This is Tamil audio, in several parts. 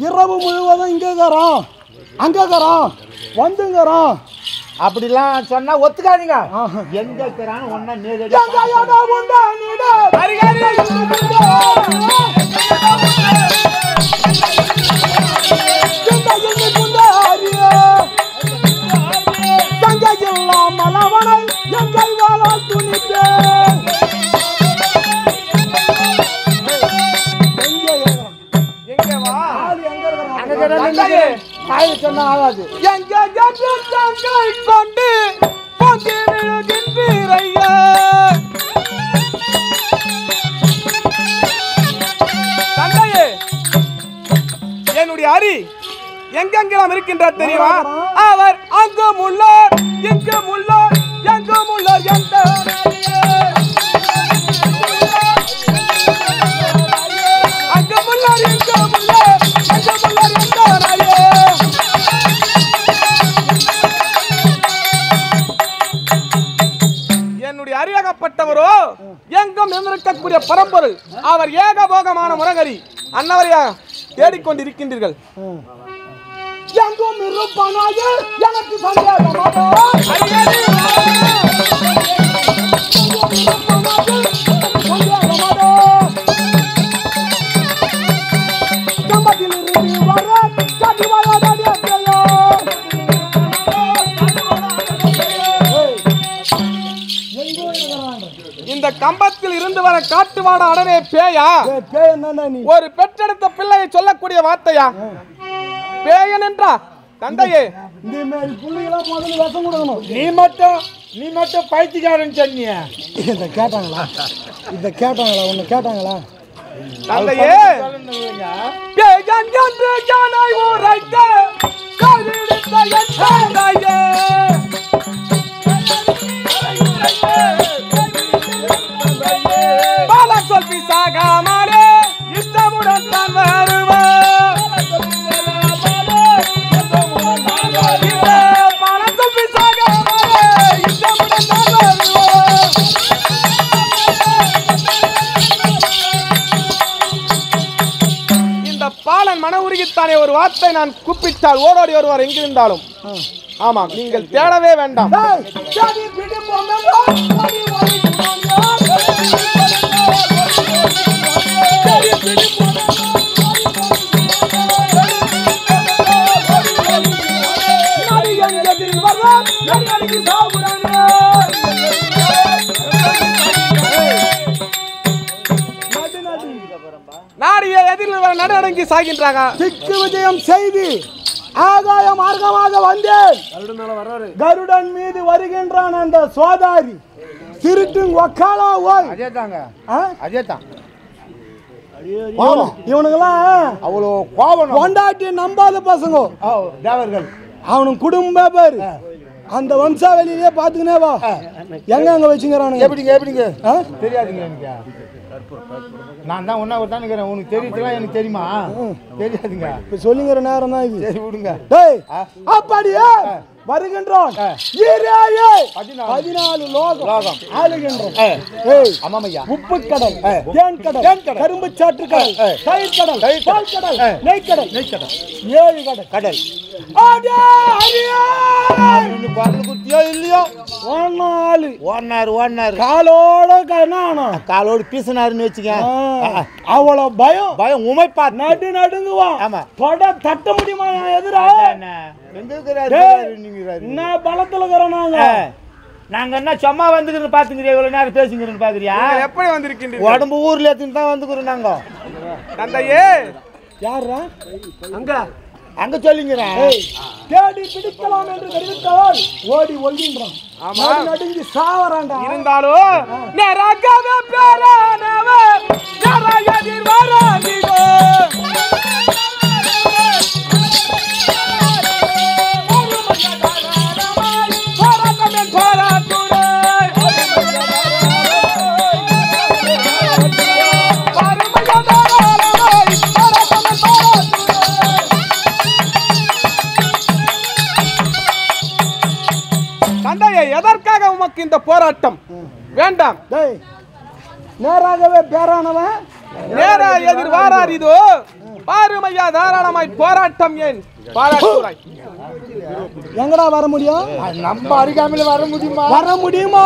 இரவு முழுவதும் இங்கேக்கிறோம் அங்கேக்கிறோம் வந்துங்கிறோம் அப்படிலாம் சொன்னா ஒத்துக்காதீங்க. எங்க இருக்கிறான்னு ஒன்னா நேரடி மலவனை எங்கள் வாழால் துணித்தே சொன்னா ஆகாது. எங்க கொண்டு தந்தையே, என்னுடைய அரி எங்கெங்கெல்லாம் இருக்கின்றார் தெரியுமா? அவர் அங்கும் உள்ளார் இங்கும் உள்ளார் எங்கும் உள்ளார் எந்த அங்கும் உள்ளார் எங்கும் உள்ளார் எங்கும் உள்ளார் எந்த என்னுடைய அறியகப்பட்டவரோ எங்கும் இருந்திருக்கக்கூடிய பரம்பொருள் அவர் ஏகபோகமான முரகரி அன்னவரையா தேடிக்கொண்டிருக்கின்றீர்கள். எங்கும் இருப்பானாக எனக்கு சந்தேகமாட்டோ கம்பத்தில் இருந்து வர இந்த கம்பத்தில் இருந்து வர காட்டுவாட அடனே பேயா? ஒரு பெற்றெடுத்த பிள்ளையை சொல்லக்கூடிய வார்த்தையா பேயன் என்றா? தந்தையே, இந்த மாதிரி புள்ளிகளா முதல்ல விஷம் கொடுக்கணும். நீ மட்டும் பைத்தியக்காரன் சொன்னிய. இத கேட்டாங்களா ஒண்ணு கேட்டாங்களா? தந்தையே, பேயன் என்று ஜானாய் ஊரைத்த கரிடித்த என் தந்தையே, பால சொல்லி சாகாமலே இஷ்டமுடன் தான் வருவார். பாலன் மன உருகித்தானே ஒரு வார்த்தை நான் கூப்பிட்டால் ஓடோடி வருவார் எங்கிருந்தாலும். ஆமாம், நீங்கள் தேடவே வேண்டாம். நாடிய எதிரில் நடநடங்கி சாகின்றாங்க. திக்கு விஜயம் செய்து ஆகாய மார்க்கமாக வந்தேன். கருடன் மீது வருகின்றான் அந்த சோதாரி திருட்டும் ஒக்காலா ஓய். அதேதான் இவனுங்கெல்லாம் அவ்வளோ கோபம். கொண்டாட்டி நம்பாத பசங்க தேவர்கள். அவனுக்கு குடும்ப பேரு அந்த வம்சாவளியிலே பாத்துக்கினே வா. எங்க வச்சுக்கிறானுங்க? எப்படிங்க தெரியாதுங்க எனக்கு. நான் தான் ஒன்னா ஒரு தானே உனக்கு தெரியுதுலாம் எனக்கு தெரியுமா? தெரியாதுங்க. இப்ப சொல்லுங்கிற நேரம் தான் இது. சரி விடுங்க. அப்படியே வருகின்றோம். 14 லோகம் ஆளுகின்றோம். உப்பு கடல், தேன் கடல், கரும்பு சாற்று கடல், தயிர் கடல், பால் கடல், நெய் கடல், 7 கடல். குத்தியோ இல்லையோ ஓடினாரு காலோடு பீசினாருன்னு வச்சுக்க. அவ்வளவு பயம் உமைப்பா நடுங்குவான். ஆமா, தட்ட முடியுமா எதிரா? என்ன பலத்துல நாங்க என்ன சும்மா வந்துக்கிறோம் பாத்துக்கிறீங்க, இவ்வளவு நேரம் பேசுங்கிறோம் பாக்குறியா? எப்படி வந்திருக்கின்றீங்க? உடம்பு ஊர்ல எடுத்துன்னு தான் வந்துக்கிறோம் நாங்க. தந்தையே, யாரா அங்க சொல்லிங்கிறேன். தேடி பிடிக்கலாம் என்று தெரிவித்தால் ஓடி ஒல்கின்றான். ஆமா, நடுங்கி சாவறான்டா. இருந்தாலும் நேராகவே பேரானவர் நேராயதிர் வராதிகோ போராட்டமே எதற்காக உமக்கு இந்த போராட்டம்? வேண்டாம். டேய் நேராகவே பேரானவன் நேரா எதிர் வாரார் இதோ பாருமையா தாராளமாய் போராட்டம் ஏன் பாராட்டுறாய்? எங்கடா வர முடியும்? நம்ம அருகாமையில வர முடியுமா? வர முடியுமா?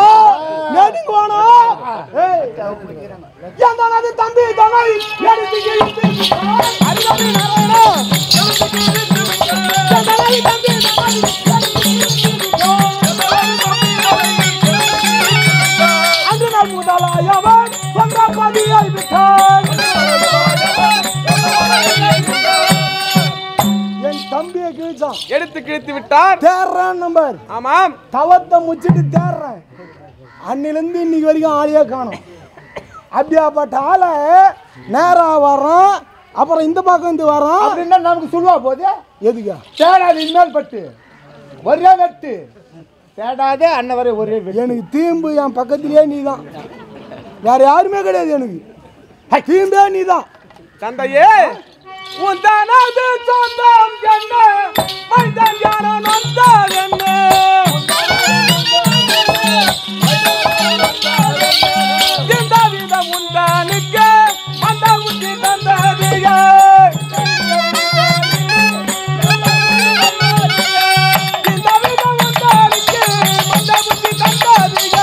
நேடிக்கு வானா? ஏய் எந்தானது தம்பி தங்கை எடுத்துக்கு அருகாமை நாராயணா எந்தானது தம்பி அன்று நாள் முதலாயவன் சந்திரபாதியை விட்டான். என் தம்பியை கிழிச்சான், எடுத்து கிழித்து விட்டார். தேர்றான் நம்பர். ஆமாம், தவத்தை முச்சிட்டு தேர்றேன். அன்னிலிருந்து இன்னைக்கு வரைக்கும் ஆளையே காணும். அப்படியாப்பட்ட ஆளை நேரா வரோம், அப்புறம் இந்த பக்கம் வந்து வரோம் அப்படின்னா நமக்கு சொல்லுவா போதே. எதுக்கா? தேடாது இனிமேல் பட்டு ஒரே வெட்டு தேடாதே அண்ணன் வரை ஒரே வெட்டு. எனக்கு தீம்பு என் பக்கத்திலே நீ தான், வேற யாருமே கிடையாது. எனக்கு தீம்பே நீ தான். தந்தையே உன் தானது சொந்தம் என்ன மைதான் யாரோ நொந்தார் என்ன இந்த விதம் உண்டானுக்கு அந்த புத்தி தந்ததிய இந்த விதம் உண்டானுக்கு அந்த புத்தி தந்ததிய.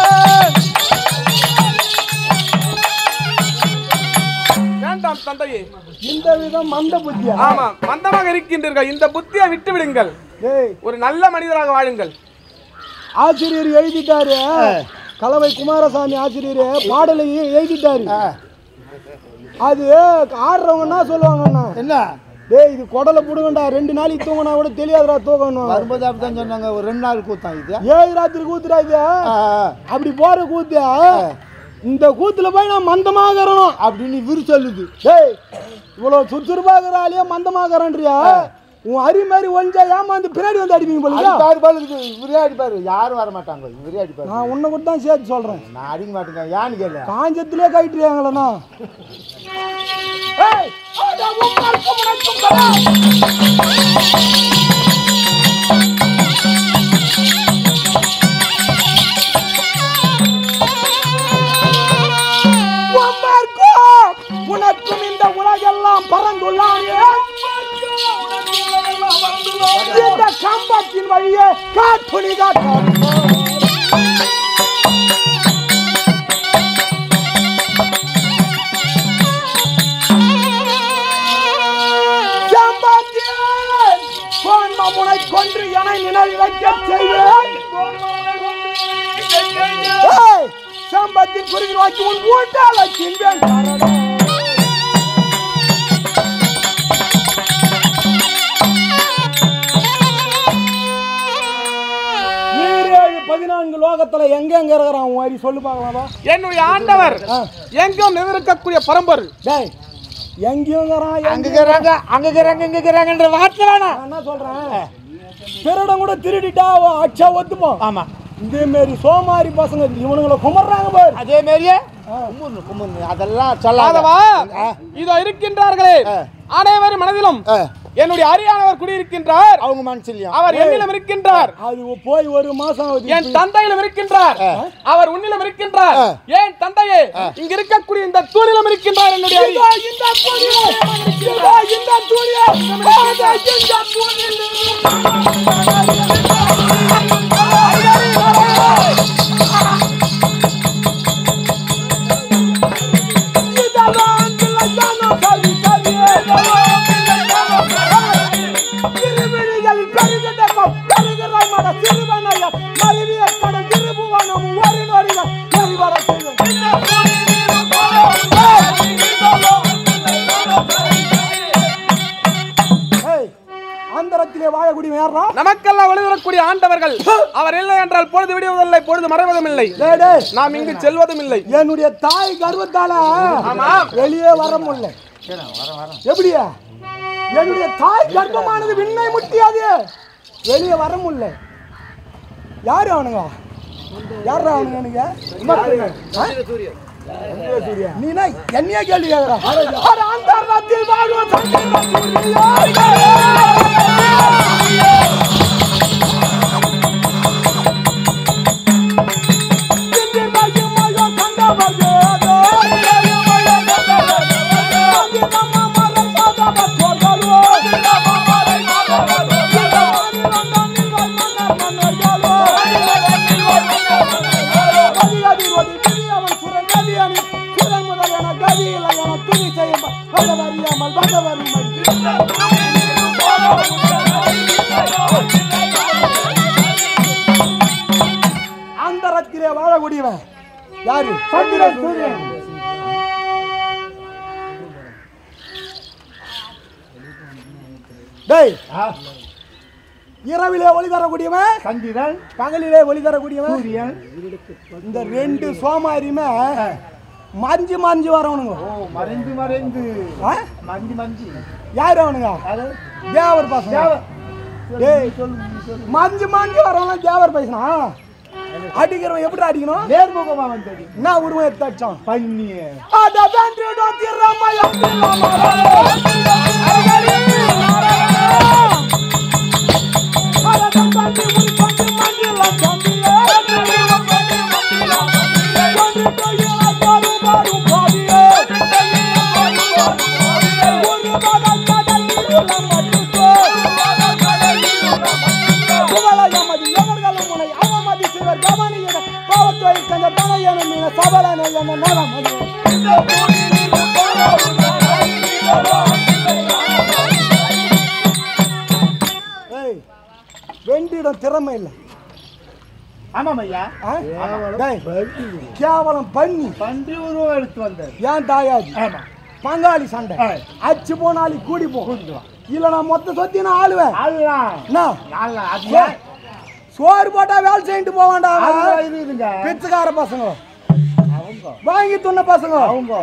வேண்டாம் தந்தையே, இந்த விதம் மந்த புத்தியா? ஆமா, மந்தமாக இருக்கின்றீர்கள். இந்த புத்தியை விட்டு விடுங்கள். ஒரு நல்ல மனிதராக வாழுங்கள். ஆசிரியர் எழுதிட்டாரு, கலவை குமாரசாமி ஆசிரியர் பாடலை எழுதிட்டாரு. அது ஆடுறவங்கன்னா சொல்லுவாங்கண்ணா, என்ன டேய் இது குடலை புடுங்கண்டா, 2 நாளைக்கு தூங்கினா கூட தெரியாதுடா தூக்கணும். வரும்போது அப்படிதான் சொன்னாங்க. ஒரு 2 நாள் கூத்தான் இது. 7 ராத்திரி கூத்துடா இது. அப்படி போற கூத்து, இந்த கூத்துல போய் நான் மந்தமாகறணும் அப்படின்னு இவரு சொல்லுது. டேய் இவ்வளவு சுறுசுறுப்பாகிறாலேயே மந்தமாகறன்றியா? உன் அரி மாதிரி ஒஞ்சா ஏமாந்து பின்னாடி வந்து அடிப்பீங்க போல. இவரே அடிப்பாரு, யாரும் வர மாட்டாங்க. இவரே அடிப்பாரு. நான் உன்னை கூட தான் சேர்த்து சொல்றேன். நான் அடிக்க மாட்டேங்க. யான்னு கேள்வி. காஞ்சத்திலே கைட்டுறியாங்களா? உனக்கும் இந்த உலகெல்லாம் பறந்துள்ளானே, இந்த கம்பத்தின் வழியே காட்டுனி காட்டும். முனை கொன்று என நினைவிக்க செய்வேன். சம்பத்தின் குறுகி வாக்கி உன் ஊட்டால் வைக்கின்றேன். 14 லோகத்துல எங்க இருக்கிறான் உன் மாதிரி சொல்லு பார்க்கலாமா? என்னுடைய ஆண்டவர் எங்கும் நிர்வகிக்கக்கூடிய பரம்பரை. டேய் எங்கேயும் அங்கன்ற வார்த்தை வேணாம். என்ன சொல்றேன், திருடம் கூட திருடிட்டா அச்சா ஒத்துப்போம். ஆமா, இதே மாதிரி சோமாரி பசங்க இவனுங்களை குமர்றாங்க பாரு. அதே மாதிரியே அதெல்லாம் சொல்லாதவா. இதோ இருக்கின்றார்களே அனைவரும் மனதிலும் என்னுடைய அரியானவர் குடியிருக்கின்றார். அவங்க மனசிலும் அவர் என்னிலும் இருக்கின்றார். அது போய் 1 மாசம் ஆகுது. என் தந்தையிலும் இருக்கின்றார். அவர் உன்னிலும் இருக்கின்றார். ஏன் தந்தையே இங்க இருக்கக்கூடிய இந்த தூணிலும் இருக்கின்றார். என்னுடைய நமக்கெல்லாம் ஒளிவரக்கூடிய ஆண்டவர்கள் அவர் இல்லை என்றால் பொழுது விடுவதில்லை, பொழுது மறைவதும் இல்லை. நாம் இங்கு செல்வதும் இல்லை. என்னுடைய தாய் கர்வத்தால வெளியே வர முடியல. எப்படியா? என்னுடைய தாய் கர்ப்பமானது விண்ணை முட்டியாது, வெளியே வர முடியல. யாரு அவனுங்க? யாரா அவனுங்க? எனக்கு நீனா என்னைய கேள்வி கேக்குற? அந்தரத்தில் வாழ்வோம் அந்தரத்திலே வாழக்கூடியவன் யாரு? சந்திரன் சூரியன். டேய், இரவிலே ஒளி தரக்கூடியவன் சந்திரன், பகலிலே ஒளி தரக்கூடியவன் சூரியன். இந்த ரெண்டு சோமாரியுமே மஞ்சு மஞ்சு வரவனுங்க. மறைந்து மறைந்து மஞ்சு மஞ்சு யாரு அவனுங்க? தேவர் பசங்க. டேய், மஞ்சு மஞ்சு வரவன் தேவர் பேசினா அடிக்கிறவன் எப்படி அடிக்கணும்? நேர்முகமா வந்து என்ன உருவம் எடுத்து அடிச்சான்? பண்ணி வெண்டிடம் திறமை இல்லை. ஆமாம் ஐயா. கேவலம் பண்ணி பன்றி உருவம் எடுத்து வந்தேன். ஏன் தாயாஜி? ஆமா, பங்காளி சண்டை அச்சு போனாலி கூடி போகும். இல்ல நான் மொத்த சொத்தி நான் ஆளுவேன். சோறு போட்டா வேலை செய்யிட்டு போவாண்டா. பிச்சைக்கார பசங்க, வாங்கி துண்ண பசங்க, அவங்க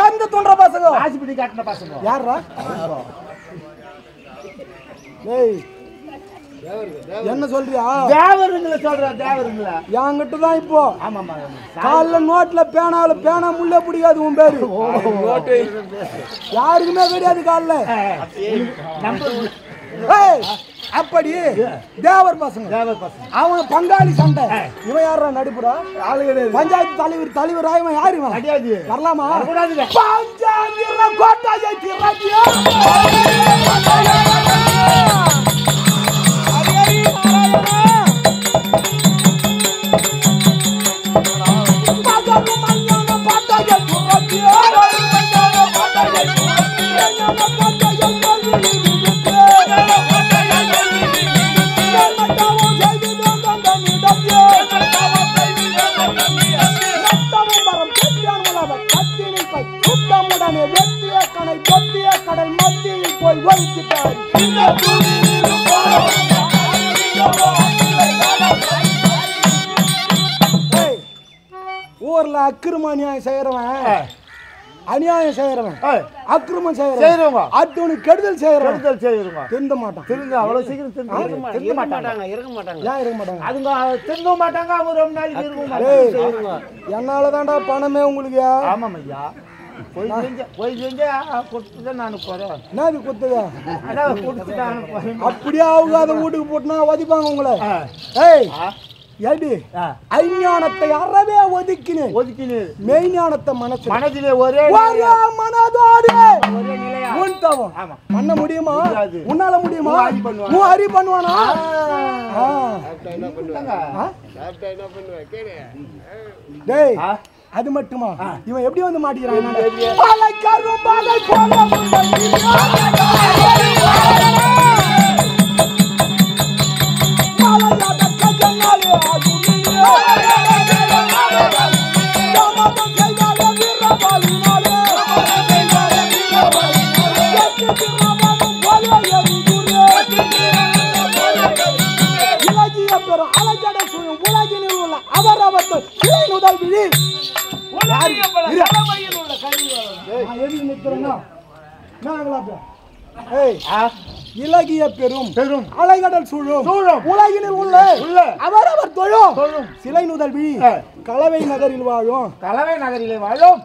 எந்த துண்ட பசங்க, ஆசிபடி காட்டின பசங்க. யாரா? என்ன சொல்றியா? தேவருங்களை சொல்ற. தேவருங்களா என்கிட்ட தான் இப்போ. காலைல நோட்ல பேனா முள்ள பிடிக்காது. உன் பேரு யாருக்குமே கிடையாது காலைல. அப்படி தேவர் பசங்க, அவன் பங்காளி சண்டை. இவன் யாரா நடுப்புறா? பஞ்சாயத்து தலைவர் இவன் யாரு? வரலாமா? பஞ்சாயத்து கோட்டாஜை கடல் மத்தியில் போய் வைத்துட்டார். ஊர்ல அக்கிரம அநியாயம் செய்யறவன், அநியாயம் செய்யறவன், அக்கிரமம் செய்யறவன், அடுத்தவனுக்கு கெடுதல் செய்யறவன் திருந்த மாட்டான். திருந்த அவ்வளவு சீக்கிரம் திருந்த மாட்டாங்க. இருக்க மாட்டாங்க. ஏன் இருக்க மாட்டாங்க? அதுங்க திருந்த மாட்டாங்க. அவங்க ரொம்ப நாளைக்கு இருக்க மாட்டாங்க. என்னாலதான்டா பணமே உங்களுக்கு. ஆமாம் ஐயா. போய் செஞ்சா கொடுத்துதான் நான் போறேன். என்னது கொடுத்ததா? அதான் கொடுத்துதான் போறேன். அப்படியே அவங்க அதை வீட்டுக்கு போட்டுனா வதிப்பாங்க உங்களை. ஏய் ஏடி, அஞ்ஞானத்தை அறவே ஒதுக்கினேன், மெய்ஞானத்தை மனதிலே ஒரே மனதோடு உன்தவம் பண்ண முடியுமா? உன்னால முடியுமா? உன் அறி பண்ணுவானா? டேய், அது மட்டுமா? இவன் எப்படி வந்து மாட்டிக்கிறான்? உலகினில் உள்ள அவரவர்கள் கிளை முதல் விழி இலகிய பெரும் அலைகடல் சூழும் உலகினில் உள்ள அவரவர் தொழும் சிலை நுதல் விழி கலவை நகரில் வாழும். கலவை நகரிலே வாழும்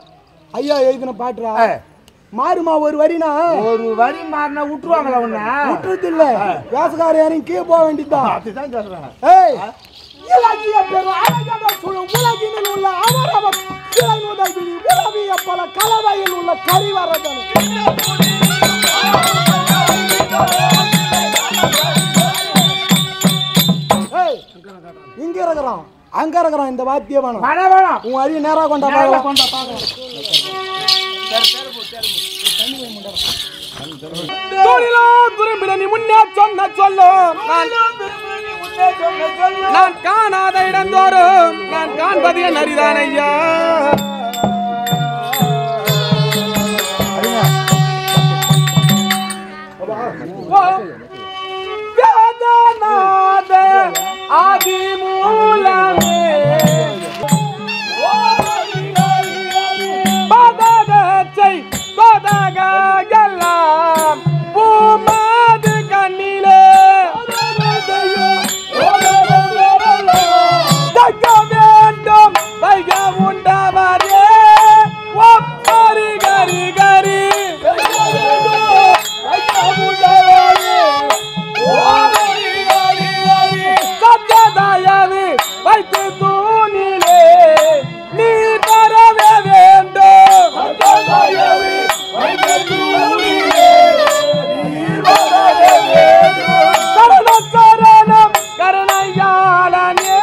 ஐயா எழுதின பாட்டுரா. மாறுமா ஒரு வரினா? ஒரு வரி மாறினா விட்டுருவாங்களா? உன்ன விட்டுறது இல்ல. வேசக்கார யாரையும் கீழே போக வேண்டியதுதான். அதுதான் சொல்றேன். ஏய், இலகிய பெரும் அலைகடல் சூழும் உலகினில் உள்ள அவரவர் சிலை நுதல் விழி உலவிய பல கலவையில் உள்ள கரிவரதன். இங்க இருக்கிறான், அங்க இருக்கிறான். இந்த வாத்திய வேணும். உன் அரிய நேரா கொண்டா. தூணிலோ துரும்பிட நீ முன்னே சொன்ன சொல்லும் நான் காணாத இடந்தோறும் நான் காண்பது என் அரிதான் ஐயா. வேதநாத ஆதிமூலமே பதகச்சை பதகெல்லாம் பூமாது கண்ணிலே தக்க வேண்டும் வைக உண்டவரே ஒப்பரி கரி கரி சத்ததயவி வைத்து தூணிலே நீ தரவே வேண்டும். சத்ததயவி வைத்து தூணிலே நீ தரவே வேண்டும். சரணம் சரணம் கருணையாளனே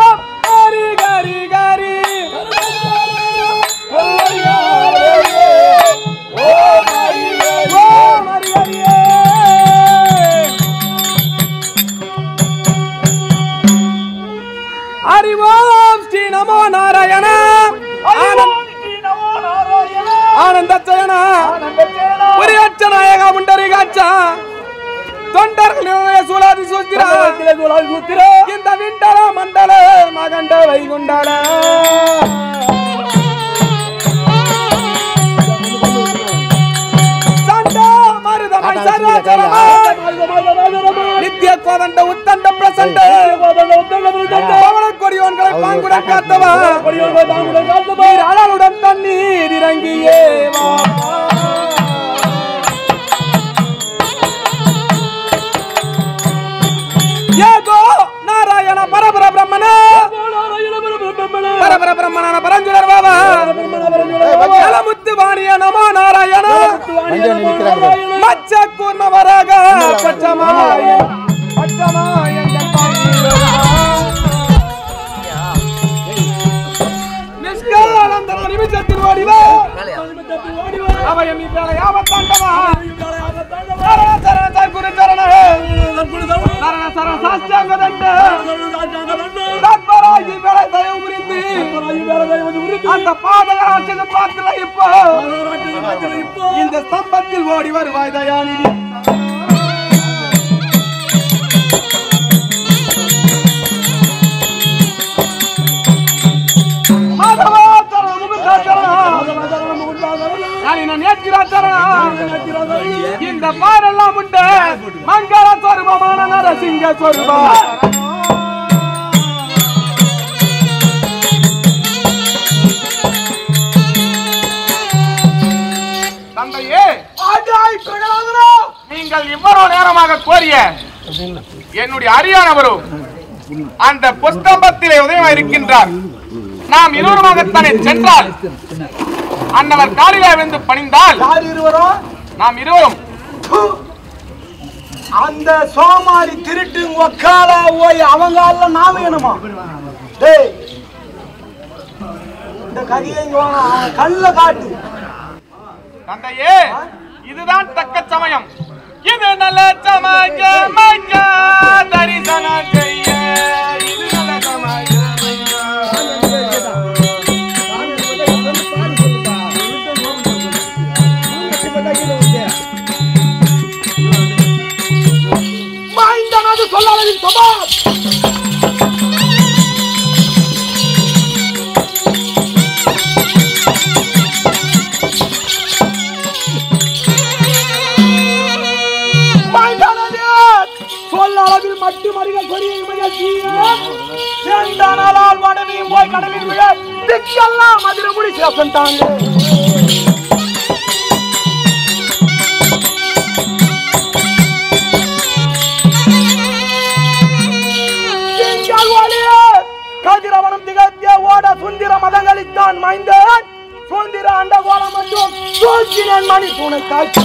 ஒப்பரி கரி கரி அறிவோம் ஸ்ரீ நமோ நாராயண ஆனந்த சயன புரியச்ச நாயக முண்டரிகாச்ச தொண்டர்களே சூலாதி சூத்திர இந்த விண்டல மண்டல மகண்ட வைகுண்டல நித்திய கோதண்ட உத்தண்ட பிரசண்ட பவள கொடியோன்களை பாங்குட காத்தவா அழலுடன் தண்ணீர் இறங்கியே ஏகோ நாராயண பரபர பிரம்மண பரபர பிரம்மண பரஞ்சுடர் பாபா முத்து வாணிய நமோ நாராயண மச்ச கூர்ம வராக பச்சமாய பச்சமாய நிஷ்காலந்தர நிமிஷத்தில் ஓடிவா அவயம் இவ்வேளை யாவத்தாண்டவா சரண சரண சர்க்குரு சரண சரண சரண சாஸ்திராங்க தண்ட தத்பராகி வேலை தயவு புரிந்து அந்த பாதகராட்சத பாத்திர இப்போ இந்த ஸ்தம்பத்தில் ஓடி வருவாய் தயாநிதி. இந்த பாரெல்லாம் உண்டு மங்கள சொருபமான நரசிங்க சொருபா தந்தையே நீங்கள் இவ்வளவு நேரமாக கோரிய என்னுடைய அரியானவரும் அந்த புஸ்தம்பத்திலே உதயமாக இருக்கின்றார். நாம் இருவருமாகத்தானே சென்றால் அன்னவர் காலிலே விழுந்து பணிந்தால் நாம் இருவரும் அந்த சோமாரி திருட்டு ஒக்கால போய் அவங்க நாம வேணுமா? இந்த கதையை கல்ல காட்டு தந்தையே. இதுதான் தக்க சமயம். இது நல்ல சமயம் தரிசனம் செய்ய. இது நல்ல சமயம். மாய்ந்தனது சொல்லாளரின் சபாத் சொல்லாளரில் மட்டு மறிகள் கொடியை மகிழ்ச்சியால் வடமையும் போய் கடலில் விழ திக்கெல்லாம் மதுர முடி சிறப்பந்தாங்க. கதிரவனம் திகழ்த்திய ஓட சுந்திர மதங்களித்தான் மைந்தன் சுந்திர அண்ட கோலம் மற்றும் சூழ்ச்சினன் மணி துணை காட்சி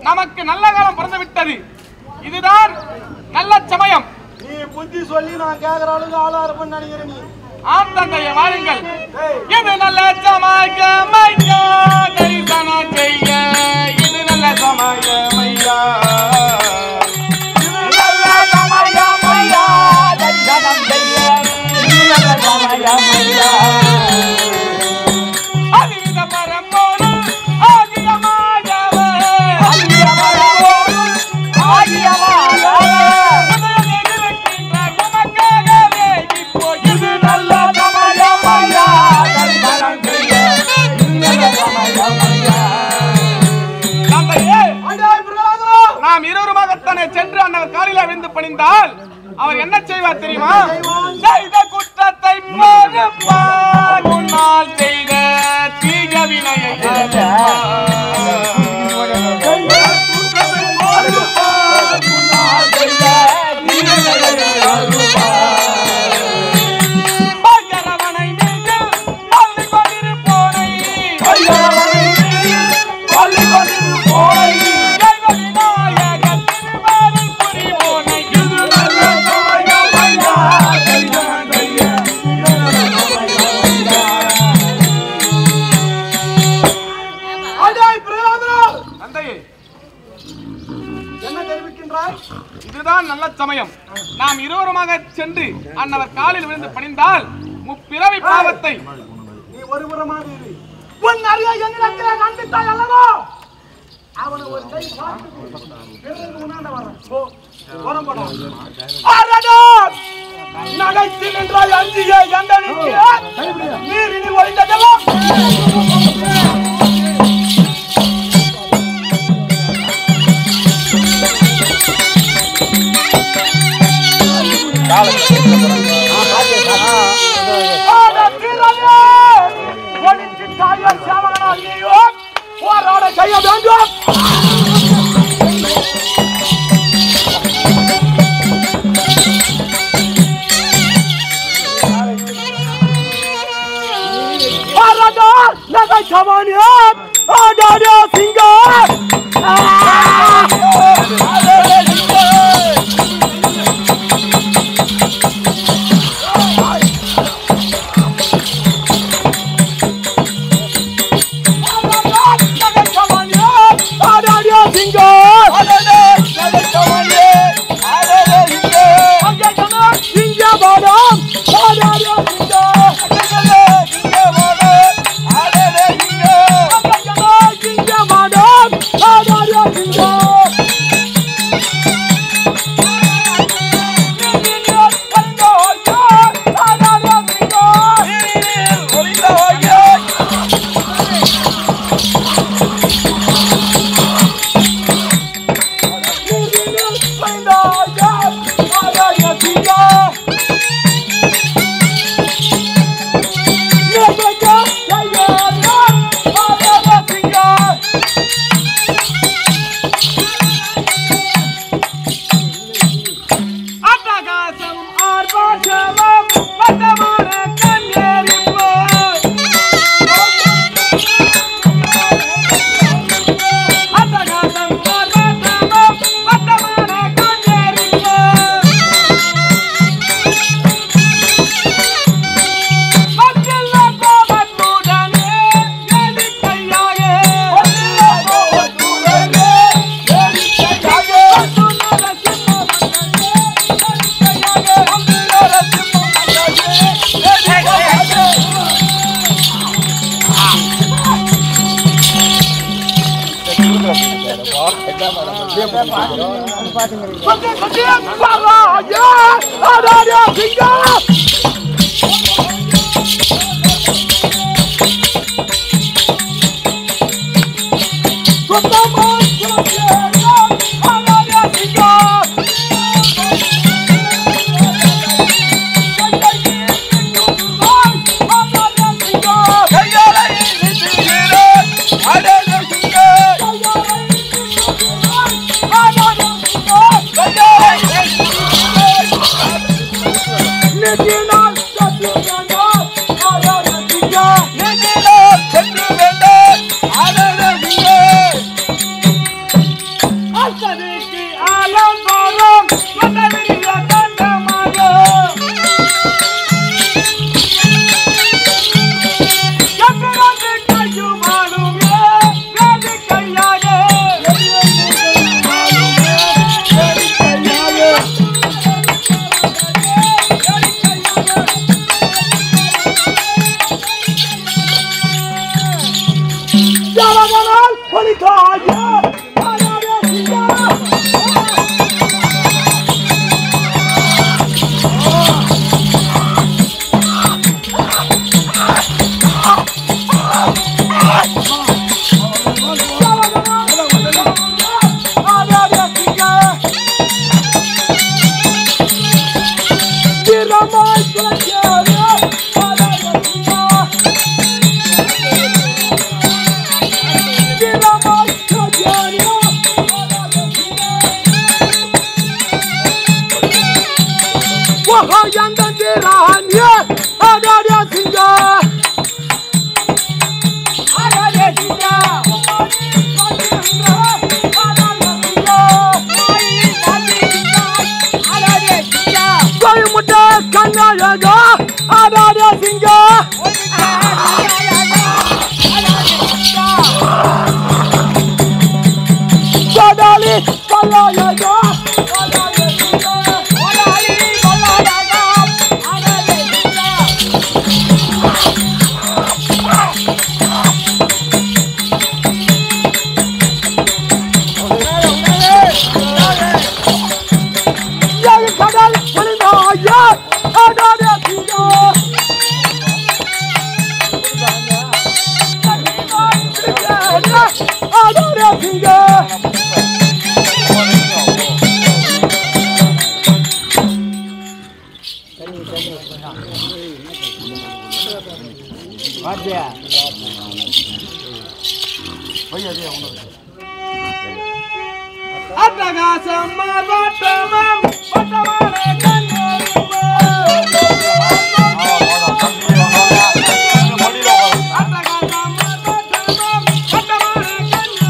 நமக்கு நல்ல காலம் பிறந்து விட்டது. இதுதான் நல்ல சமயம். நீ புத்தி சொல்லி நான் கேக்குற அளவுக்கு ஆளா இருப்பேன்னு நினைக்கிறேன். நீ ஆம் தந்தையே, வாருங்கள். இது நல்ல சமயம் ஐயா, தரிசனம் செய்ய. இது நல்ல சமயம் ஐயா, இது நல்ல சமயம் ஐயா, தரிசனம் செய்ய. இது நல்ல சமயம் ஐயா. அதிவித பரம்போடு ஆகியமாகவே, அதிவித பரம்போடு ஆகியமாகவே, நாம் இருவருமாகத்தானே சென்று அண்ணவர் காலில் விழுந்து பணிந்தால் அவர் என்ன செய்வார் தெரியுமா? செய்த குற்றத்தை மறுப்பார், முன்னால் செய்த தீய வினையை இதுதான் நல்ல சமயம். நாம் இருவருமாக சென்று அண்ணவர் காலில் விழுந்து பணிந்தால் முப்பிறவி பாவத்தை நீ ஒருபுறமாக இரு. உன் அறிய என்னிடத்திலே கண்டித்தாய் அல்லவோ, அவனை ஒரு கை பார்த்து பிறகு உன்னாண்ட வர்றான். போ, புறம்படா. அரடா, நகைத்து நின்றாய் அஞ்சிய எந்தனுக்கு நீரினி ஒழிந்ததெல்லாம் போராட செய்ய வேண்டும். நகை சமானியா சிங்க Let's ஜாவகனால் ஒளிகாய அட்டகாசம் மார்வாட்டமம் பட்டமானே கண்ணோருமா அட்டகாசம் மார்வாட்டமம் பட்டமானே கண்ணோருமா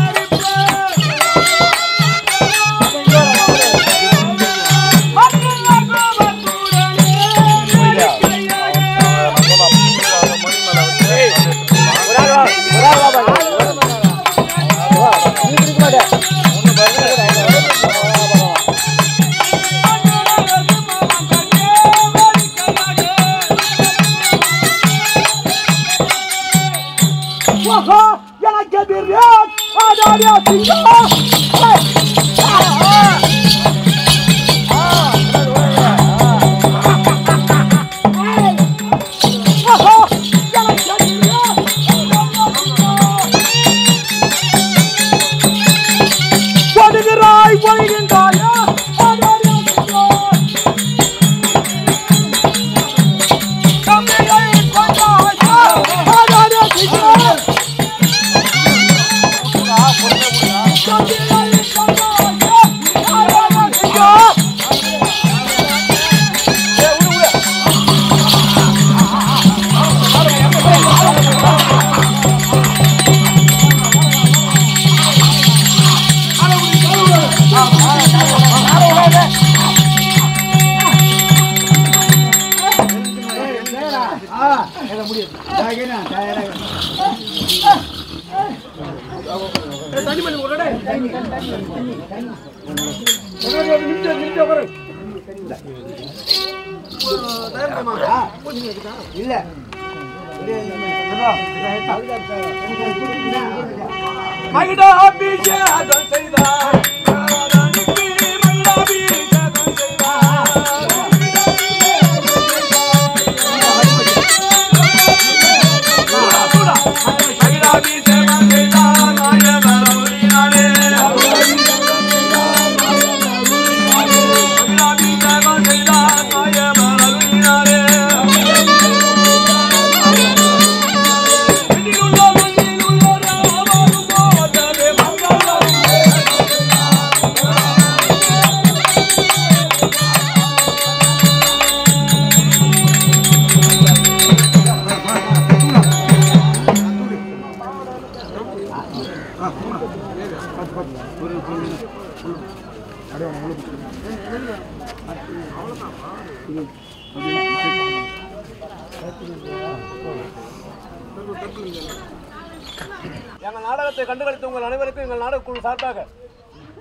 எங்கள் நாடகத்தை கண்டுகளித்த உங்கள் அனைவருக்கும் எங்கள் நாடக குழு சார்பாக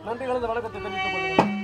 நன்றி கலந்த வணக்கத்தை தெரிவித்துக் கொள்கிறேன்.